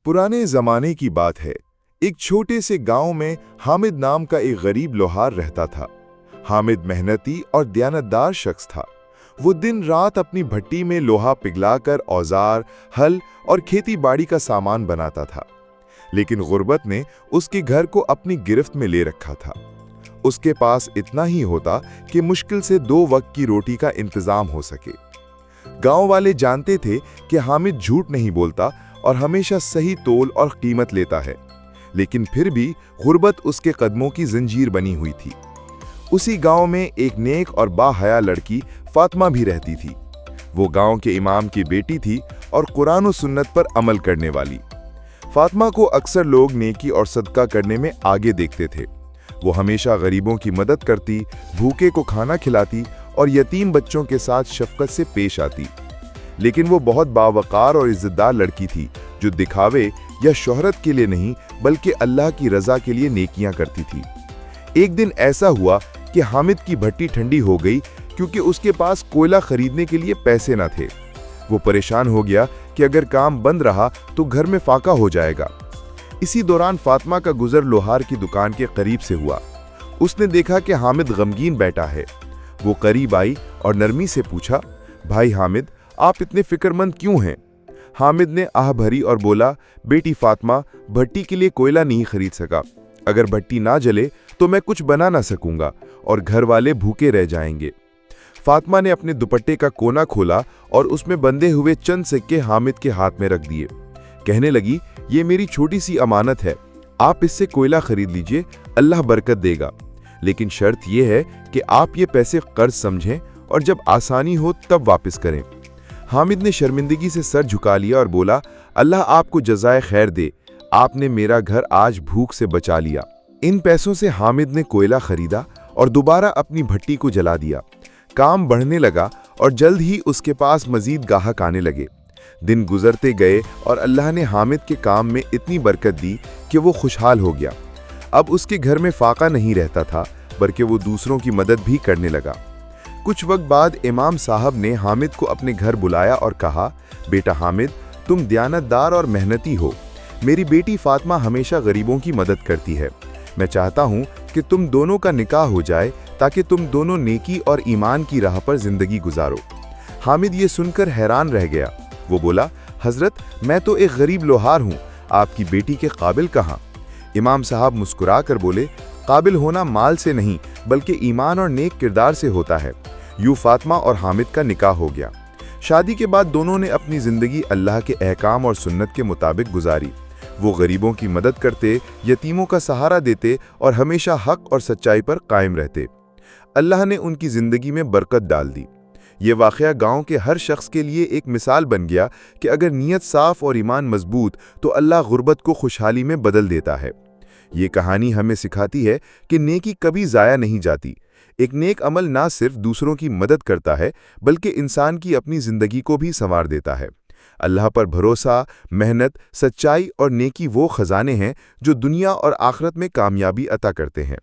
पुराने जमाने की बात है। एक छोटे से गांव में हामिद नाम का एक गरीब लोहार रहता था। हामिद मेहनती और दयानतदार शख्स था। वो दिन रात अपनी भट्टी में लोहा पिघलाकर औजार, हल और खेती बाड़ी का सामान बनाता था। लेकिन गुर्बत ने उसके घर को अपनी गिरफ्त में ले रखा था। उसके पास इतना ही होता कि मुश्किल से 2 वक्त की रोटी का इंतजाम हो सके। गांव वाले जानते थे कि हामिद झूठ नहीं बोलता और हमेशा सही तोल और कीमत लेता है, लेकिन फिर भी गुर्बत उसके कदमों की जंजीर बनी हुई थी। उसी गांव में एक नेक और बाहया लड़की फातिमा भी रहती थी। वो गांव के इमाम की बेटी थी और कुरान और सुन्नत पर अमल करने वाली। फातिमा को अक्सर लोग नेकी और सदका करने में आगे देखते थे। वो हमेशा गरीबों की मदद करती, भूखे को खाना खिलाती और यतीम बच्चों के साथ शफकत से पेश आती। लेकिन वो बहुत बावकार और इज्जतदार लड़की थी, जो दिखावे या शोहरत के लिए नहीं बल्कि अल्लाह की रजा के लिए नेकियां करती थी। एक दिन ऐसा हुआ कि हामिद की भट्टी ठंडी हो गई क्योंकि उसके पास कोयला खरीदने के लिए पैसे न थे। वो परेशान हो गया कि अगर काम बंद रहा तो घर में फाका हो जाएगा। इसी दौरान फातिमा का गुजर लोहार की दुकान के करीब से हुआ। उसने देखा कि हामिद गमगीन बैठा है। वो करीब आई और नरमी से पूछा, भाई हामिद, आप इतने फिक्रमंद क्यों हैं? हामिद ने आह भरी और बोला, बेटी फातिमा, भट्टी के लिए कोयला नहीं खरीद सका। अगर भट्टी ना जले तो मैं कुछ बना ना सकूंगा और घर वाले भूखे रह जाएंगे। फातिमा ने अपने दुपट्टे का कोना खोला और उसमें बंधे हुए चंद सिक्के हामिद के हाथ में रख दिए। कहने लगी, ये मेरी छोटी सी अमानत है, आप इससे कोयला खरीद लीजिए, अल्लाह बरकत देगा। लेकिन शर्त यह है कि आप ये पैसे कर्ज समझें और जब आसानी हो तब वापस करें। हामिद ने शर्मिंदगी से सर झुका लिया और बोला, अल्लाह आपको जज़ाए खैर दे, आपने मेरा घर आज भूख से बचा लिया। इन पैसों से हामिद ने कोयला खरीदा और दोबारा अपनी भट्टी को जला दिया। काम बढ़ने लगा और जल्द ही उसके पास मजीद गाहक आने लगे। दिन गुजरते गए और अल्लाह ने हामिद के काम में इतनी बरकत दी कि वो खुशहाल हो गया। अब उसके घर में फाका नहीं रहता था, बल्कि वो दूसरों की मदद भी करने लगा। कुछ वक्त बाद इमाम साहब ने हामिद को अपने घर बुलाया और कहा, बेटा हामिद, तुम दयानतदार और मेहनती हो। मेरी बेटी फातिमा हमेशा गरीबों की मदद करती है। मैं चाहता हूँ कि तुम दोनों का निकाह हो जाए ताकि तुम दोनों नेकी और ईमान की राह पर जिंदगी गुजारो। हामिद ये सुनकर हैरान रह गया। वो बोला, हजरत, मैं तो एक गरीब लोहार हूँ, आपकी बेटी के काबिल कहाँ? इमाम साहब मुस्कुरा कर बोले, काबिल होना माल से नहीं बल्कि ईमान और नेक किरदार से होता है। यूं फातिमा और हामिद का निकाह हो गया। शादी के बाद दोनों ने अपनी जिंदगी अल्लाह के अहकाम और सुन्नत के मुताबिक गुजारी। वो गरीबों की मदद करते, यतीमों का सहारा देते और हमेशा हक और सच्चाई पर कायम रहते। अल्लाह ने उनकी जिंदगी में बरकत डाल दी। ये वाक़या गांव के हर शख्स के लिए एक मिसाल बन गया कि अगर नीयत साफ और ईमान मजबूत तो अल्लाह गुर्बत को खुशहाली में बदल देता है। ये कहानी हमें सिखाती है कि नेकी कभी ज़ाया नहीं जाती। एक नेक अमल ना सिर्फ दूसरों की मदद करता है बल्कि इंसान की अपनी ज़िंदगी को भी संवार देता है। अल्लाह पर भरोसा, मेहनत, सच्चाई और नेकी वो खजाने हैं जो दुनिया और आखिरत में कामयाबी अता करते हैं।